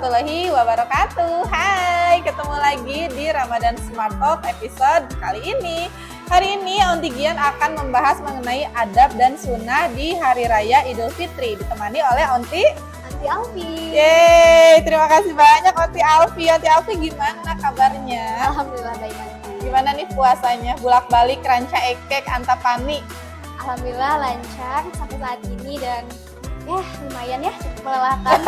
warahmatullahi wabarakatuh. Hai, ketemu lagi di Ramadan Smart Talk episode kali ini. Hari ini Onti Gian akan membahas mengenai adab dan sunnah di Hari Raya Idul Fitri, ditemani oleh Onti Alfi. Yeay, terima kasih banyak Onti Alfi. Onti Alfi gimana kabarnya? Alhamdulillah baik. Gimana nih puasanya? Bulak-balik Ranca Ekek Antapani. Alhamdulillah lancar sampai saat ini dan ya lumayan ya cukup melelahkan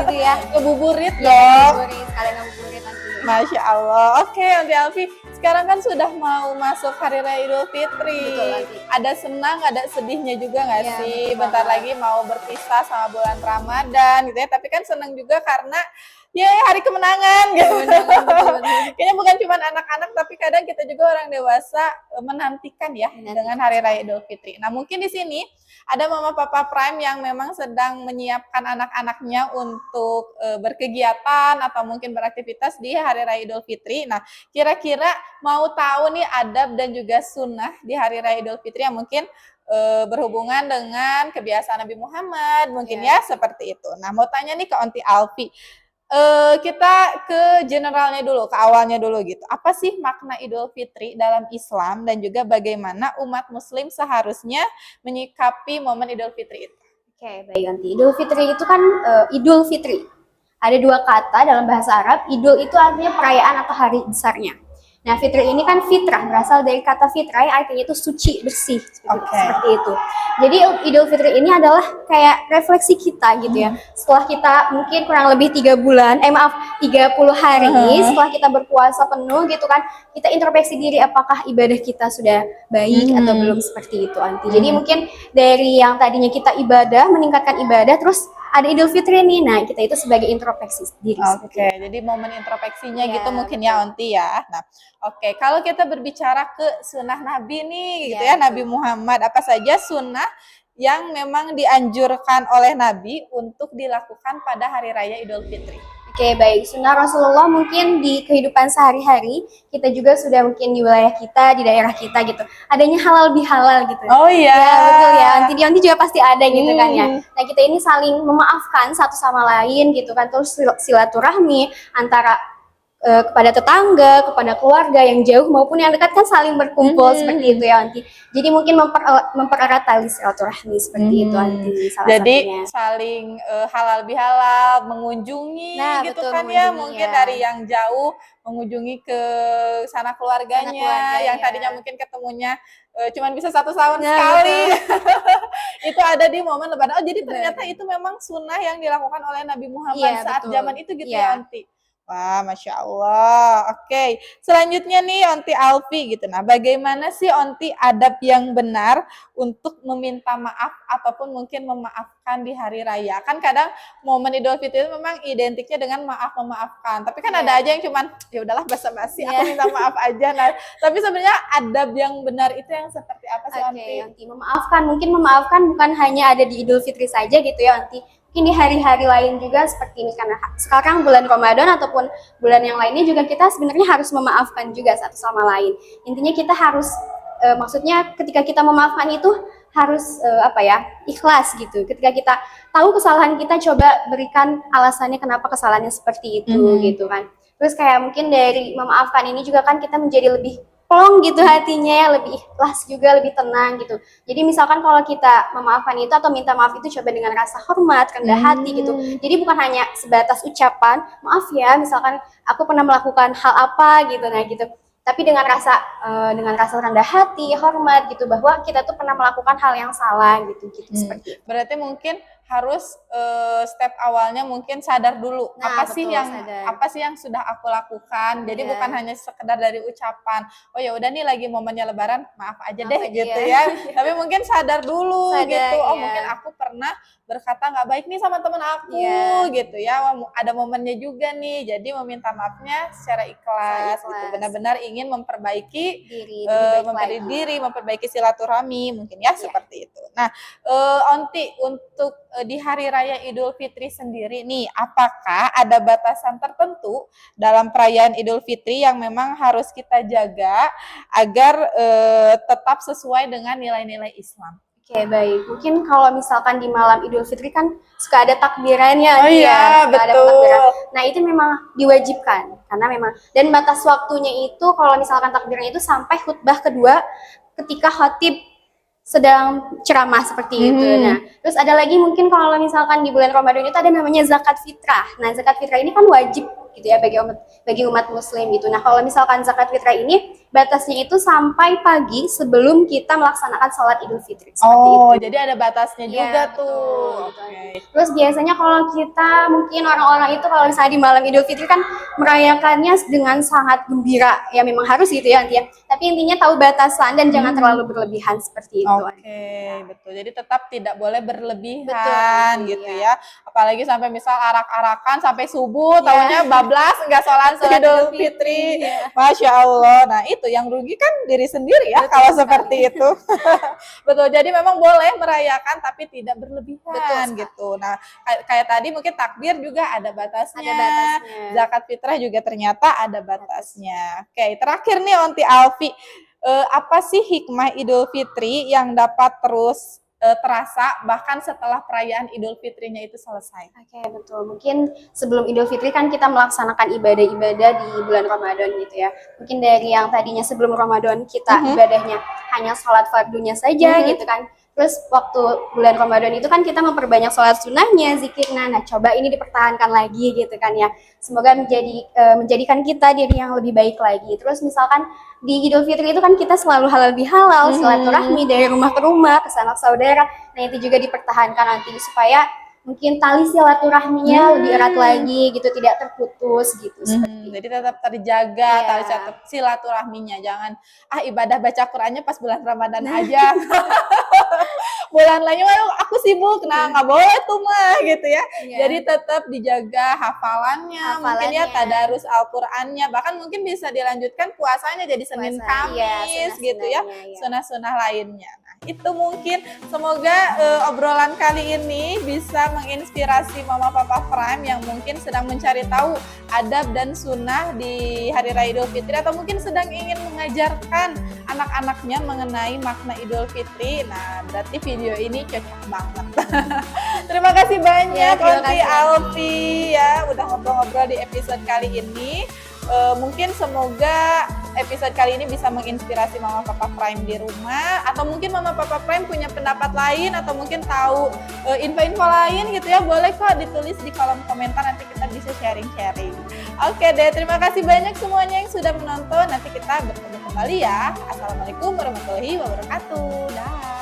gitu ya. Ngebuburit Ya, dong. ngabuburit, sekalian ngabuburit nanti. Masya Allah. Oke, Onti Alfi. Sekarang kan sudah mau masuk Hari Raya Idul Fitri. Betul, Onti. Ada senang, ada sedihnya juga nggak Iya, sih? betul Bentar banget. lagi mau berpisah sama bulan Ramadan gitu ya. Tapi kan senang juga karena ya hari kemenangan gitu. Betul. Kayaknya bukan cuma anak-anak, tapi kadang kita juga orang dewasa menantikan ya dengan Hari Raya Idul Fitri. Nah, mungkin di sini ada Mama Papa Prime yang memang sedang menyiapkan anak-anaknya untuk berkegiatan atau mungkin beraktivitas di Hari Raya Idul Fitri. Nah, kira-kira mau tahu nih adab dan juga sunnah di Hari Raya Idul Fitri yang mungkin berhubungan dengan kebiasaan Nabi Muhammad, mungkin ya seperti itu. Nah, mau tanya nih ke Onti Alfi. Kita ke generalnya dulu, ke awalnya dulu gitu. Apa sih makna Idul Fitri dalam Islam dan juga bagaimana umat Muslim seharusnya menyikapi momen Idul Fitri itu? Oke, baik Anti. Idul Fitri itu kan Idul Fitri. Ada dua kata dalam bahasa Arab. Idul itu artinya perayaan atau hari besarnya. Nah, fitri ini kan fitrah, berasal dari kata fitrah, artinya itu suci, bersih, seperti itu. Jadi Idul Fitri ini adalah kayak refleksi kita gitu ya. Setelah kita mungkin kurang lebih 30 hari, setelah kita berpuasa penuh gitu kan, kita introspeksi diri apakah ibadah kita sudah baik atau belum, seperti itu Anti. Jadi mungkin dari yang tadinya kita ibadah, meningkatkan ibadah, terus ada Idul Fitri nih, nah kita itu sebagai introspeksi diri. Oke, jadi momen introspeksinya Ya, gitu mungkin ya Onti ya. Nah, oke, kalau kita berbicara ke sunnah Nabi nih gitu ya, Nabi Muhammad, apa saja sunnah yang memang dianjurkan oleh Nabi untuk dilakukan pada Hari Raya Idul Fitri? Oke, baik. Sunnah Rasulullah mungkin di kehidupan sehari-hari, kita juga sudah mungkin di wilayah kita, di daerah kita gitu. Adanya halal bihalal gitu. Oh iya. Ya, betul ya. Nanti juga pasti ada gitu kan ya. Nah, kita ini saling memaafkan satu sama lain gitu kan. Terus silaturahmi antara kepada tetangga, kepada keluarga yang jauh maupun yang dekat kan saling berkumpul seperti itu ya Anti. Jadi mungkin mempererat tali silaturahmi seperti itu Anti. Jadi saling halal bihalal, mengunjungi gitu betul, kan ya, mungkin dari yang jauh mengunjungi ke sana keluarganya, yang tadinya mungkin ketemunya cuman bisa 1 tahun sekali. Itu ada di momen Lebaran. Oh, jadi ternyata itu memang sunnah yang dilakukan oleh Nabi Muhammad saat zaman itu gitu ya Onti. Wah, Masya Allah. Oke, selanjutnya nih Onti Alfi gitu. Nah, bagaimana sih Onti adab yang benar untuk meminta maaf ataupun mungkin memaafkan di hari raya? Kan kadang momen Idul Fitri itu memang identiknya dengan maaf memaafkan. Tapi kan ada aja yang cuman ya udahlah basa-basi, aku minta maaf aja. Nah, tapi sebenarnya adab yang benar itu yang seperti apa sih Onti? Mungkin memaafkan bukan hanya ada di Idul Fitri saja gitu ya Onti. Mungkin di hari-hari lain juga seperti misalkan sekarang bulan Ramadan ataupun bulan yang lainnya juga kita sebenarnya harus memaafkan juga satu sama lain. Intinya kita harus maksudnya ketika kita memaafkan itu harus ikhlas gitu. Ketika kita tahu kesalahan kita, coba berikan alasannya kenapa kesalahannya seperti itu gitu kan. Terus kayak mungkin dari memaafkan ini juga kan kita menjadi lebih plong gitu hatinya ya, lebih ikhlas juga, lebih tenang gitu. Jadi misalkan kalau kita memaafkan itu atau minta maaf itu coba dengan rasa hormat, rendah hati gitu. Jadi bukan hanya sebatas ucapan, maaf ya misalkan aku pernah melakukan hal apa gitu, nah gitu. Tapi dengan rasa rendah hati, hormat gitu, bahwa kita tuh pernah melakukan hal yang salah gitu seperti itu. Berarti mungkin harus step awalnya mungkin sadar dulu apa sih yang sudah aku lakukan. Jadi bukan hanya sekedar dari ucapan, oh ya udah nih lagi momennya Lebaran, maaf aja deh gitu ya. Tapi mungkin sadar dulu gitu. Oh mungkin aku pernah berkata nggak baik nih sama temen aku gitu ya. Ada momennya juga nih. Jadi meminta maafnya secara ikhlas. Gitu. Benar-benar ingin memperbaiki diri, memperbaiki silaturahmi mungkin ya seperti itu. Nah, Onti untuk di Hari Raya Idul Fitri sendiri nih, apakah ada batasan tertentu dalam perayaan Idul Fitri yang memang harus kita jaga agar tetap sesuai dengan nilai-nilai Islam? Oke, baik. Mungkin kalau misalkan di malam Idul Fitri kan suka ada takbirannya, Oh Ati, iya, suka ada betul. takbiran. Nah, itu memang diwajibkan karena memang dan batas waktunya itu kalau misalkan takbiran itu sampai khutbah kedua ketika khatib sedang ceramah seperti itu. Nah, terus ada lagi mungkin kalau misalkan di bulan Ramadan itu ada namanya zakat fitrah. Nah, zakat fitrah ini kan wajib gitu ya bagi umat muslim gitu. Nah, kalau misalkan zakat fitrah ini batasnya itu sampai pagi sebelum kita melaksanakan sholat Idul Fitri seperti Oh, itu. jadi ada batasnya Iya, juga betul, tuh. gitu. Oke. Terus biasanya kalau kita mungkin orang-orang itu kalau misalnya di malam Idul Fitri kan merayakannya dengan sangat gembira. Ya memang harus gitu ya Antia. Tapi intinya tahu batasan dan jangan terlalu berlebihan seperti itu. Oke, betul. Jadi tetap tidak boleh berlebihan Betul, gitu iya. ya. Apalagi sampai misal arak-arakan sampai subuh, taunya bablas nggak sholat Sholat Idul Idul Fitri. Fitri, iya. Masya Allah. Nah itu yang rugi kan diri sendiri ya Betul kalau sekali. seperti itu. Betul. Jadi memang boleh merayakan tapi tidak berlebihan Betul sekali. gitu. Nah kayak tadi mungkin takbir juga ada batasnya. Ada batasnya. Zakat fitrah juga ternyata ada batasnya. Oke, terakhir nih Onti Alfi. Apa sih hikmah Idul Fitri yang dapat terus terasa bahkan setelah perayaan Idul Fitrinya itu selesai? Oke, betul. Mungkin sebelum Idul Fitri kan kita melaksanakan ibadah-ibadah di bulan Ramadan gitu ya. Mungkin dari yang tadinya sebelum Ramadan kita ibadahnya hanya sholat fardunya saja gitu kan. Terus waktu bulan Ramadan itu kan kita memperbanyak sholat sunnahnya, zikirnya. Nah, coba ini dipertahankan lagi gitu kan ya. Semoga menjadikan kita diri yang lebih baik lagi. Terus misalkan di Idul Fitri itu kan kita selalu halal bihalal, silaturahmi dari rumah ke rumah, ke sanak saudara. Nah, itu juga dipertahankan nanti supaya mungkin tali silaturahminya lebih erat lagi gitu, tidak terputus gitu. Jadi tetap terjaga Iya. tali silaturahminya. Jangan ibadah baca Qurannya pas bulan Ramadan aja. Bulan lainnya aku sibuk. Nah, nggak boleh tuh mah gitu ya. Iya. Jadi tetap dijaga hafalannya, mungkin ya tadarus Al-Qur'annya, bahkan mungkin bisa dilanjutkan puasanya jadi Senin Puasa, iya, Kamis gitu ya. sunnah-sunnahnya, iya. Sunnah-sunnah lainnya. Nah, itu mungkin semoga obrolan kali ini bisa menginspirasi Mama Papa Prime yang mungkin sedang mencari tahu adab dan sunnah di Hari Raya Idul Fitri atau mungkin sedang ingin mengajarkan anak-anaknya mengenai makna Idul Fitri. Nah, berarti video ini cocok banget. Terima kasih banyak Ya, terima Onti kasih. Alfi ya udah ngobrol-ngobrol di episode kali ini. Mungkin semoga episode kali ini bisa menginspirasi Mama Papa Prime di rumah, atau mungkin Mama Papa Prime punya pendapat lain atau mungkin tahu info-info lain gitu ya, boleh kok ditulis di kolom komentar, nanti kita bisa sharing-sharing. Oke deh, terima kasih banyak semuanya yang sudah menonton. Nanti kita bertemu kembali ya. Assalamualaikum warahmatullahi wabarakatuh. Dah.